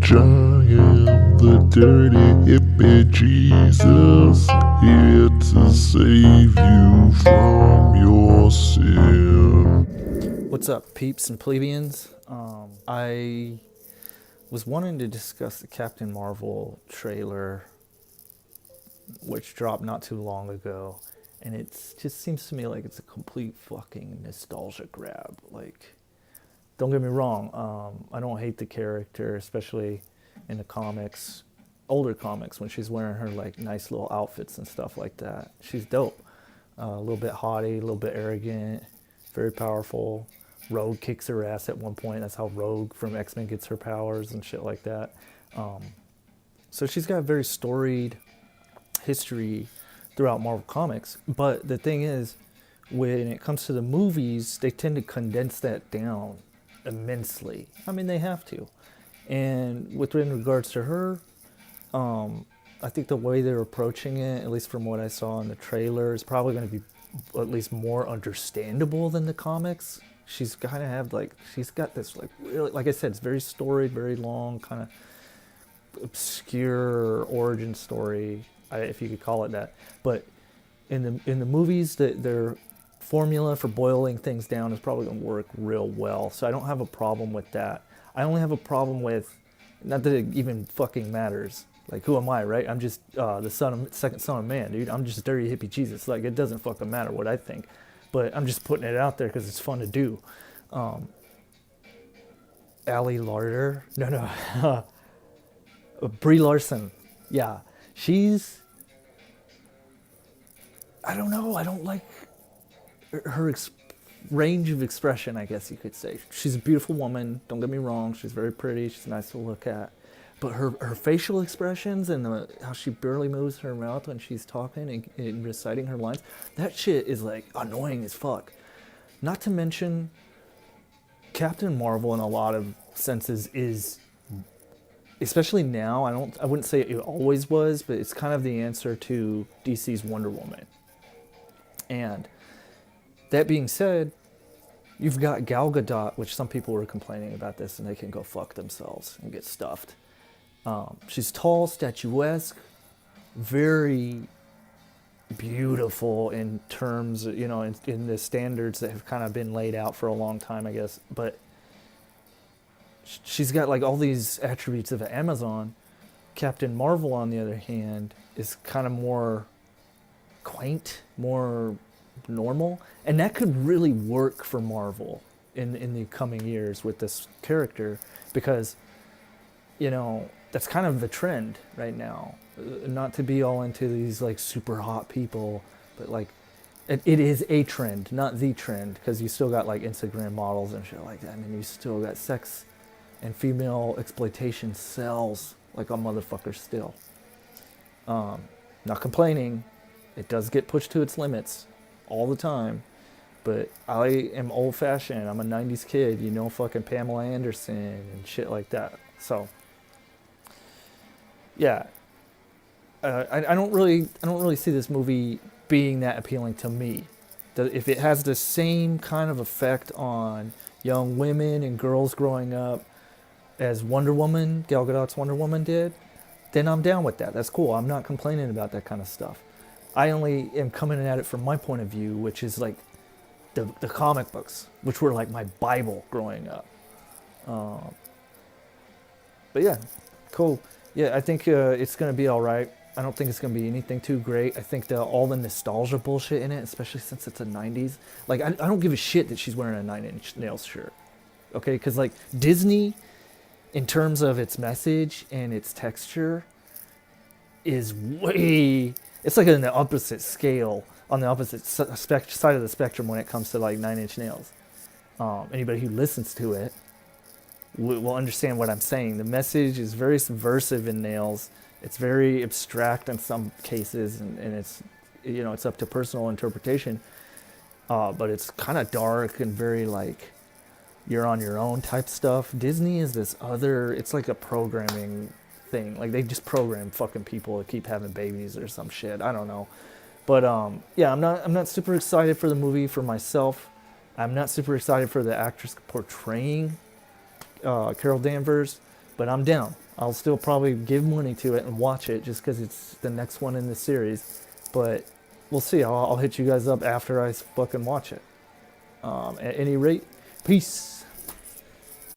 I am the dirty Hippie-Jesus, here to save you from your sin. What's up, peeps and plebeians? I was wanting to discuss the Captain Marvel trailer, which dropped not too long ago, and it just seems to me like it's a complete fucking nostalgia grab. Like, don't get me wrong, I don't hate the character, especially in the comics, older comics, when she's wearing her like nice little outfits and stuff like that. She's dope. A little bit haughty, a little bit arrogant, very powerful. Rogue kicks her ass at one point. That's how Rogue from X-Men gets her powers and shit like that. So she's got a very storied history throughout Marvel Comics. But the thing is, when it comes to the movies, they tend to condense that down immensely. I mean, they have to. And in regards to her, I think the way they're approaching it, at least from what I saw in the trailer, is probably going to be at least more understandable than the comics. She's kind of she's got this like really, like I said, it's very storied, very long, kind of obscure origin story, if you could call it that. But in the movies, their formula for boiling things down is probably going to work real well. So I don't have a problem with that. I only have a problem with, not that it even fucking matters. Like, who am I, right? I'm just the second son of man, dude. I'm just dirty Hippie-Jesus. Like, it doesn't fucking matter what I think. But I'm just putting it out there because it's fun to do. Allie Larder? No. Brie Larson. Yeah. She's... I don't know. I don't like her range of expression, I guess you could say. She's a beautiful woman. Don't get me wrong. She's very pretty. She's nice to look at. But her facial expressions and how she barely moves her mouth when she's talking and reciting her lines, that shit is like annoying as fuck. Not to mention, Captain Marvel in a lot of senses is, especially now, I wouldn't say it always was, but it's kind of the answer to DC's Wonder Woman. And that being said, you've got Gal Gadot, which some people were complaining about this, and they can go fuck themselves and get stuffed. She's tall, statuesque, very beautiful in terms, in the standards that have kind of been laid out for a long time, I guess. But she's got like all these attributes of Amazon. Captain Marvel, on the other hand, is kind of more quaint, more normal. And that could really work for Marvel in the coming years with this character because, that's kind of the trend right now. Not to be all into these like super hot people, but like it is a trend, not the trend, because you still got like Instagram models and shit like that. I mean, you still got sex and female exploitation sells like a motherfucker still. Not complaining. It does get pushed to its limits all the time. But I am old fashioned. I'm a 90s kid, fucking Pamela Anderson and shit like that. So yeah, I don't really see this movie being that appealing to me. If it has the same kind of effect on young women and girls growing up as Wonder Woman, Gal Gadot's Wonder Woman did, then I'm down with that. That's cool. I'm not complaining about that kind of stuff. I only am coming at it from my point of view, which is like the comic books, which were like my Bible growing up. But yeah, cool. Yeah, I think it's going to be all right. I don't think it's going to be anything too great. I think all the nostalgia bullshit in it, especially since it's the 90s. Like, I don't give a shit that she's wearing a 9-inch nails shirt. Okay? Because, like, Disney, in terms of its message and its texture, is way... It's like on the opposite scale, on the opposite side of the spectrum when it comes to, like, 9-inch nails. Anybody who listens to it will understand what I'm saying. The message is very subversive in Nails. It's very abstract in some cases, and it's it's up to personal interpretation. But it's kind of dark and very like you're on your own type stuff. Disney is this other. It's like a programming thing. Like they just program fucking people to keep having babies or some shit. I don't know. But yeah, I'm not super excited for the movie for myself. I'm not super excited for the actress portraying Carol Danvers, but I'm down. I'll still probably give money to it and watch it just because it's the next one in the series. But we'll see. I'll hit you guys up after I fucking watch it. At any rate, peace.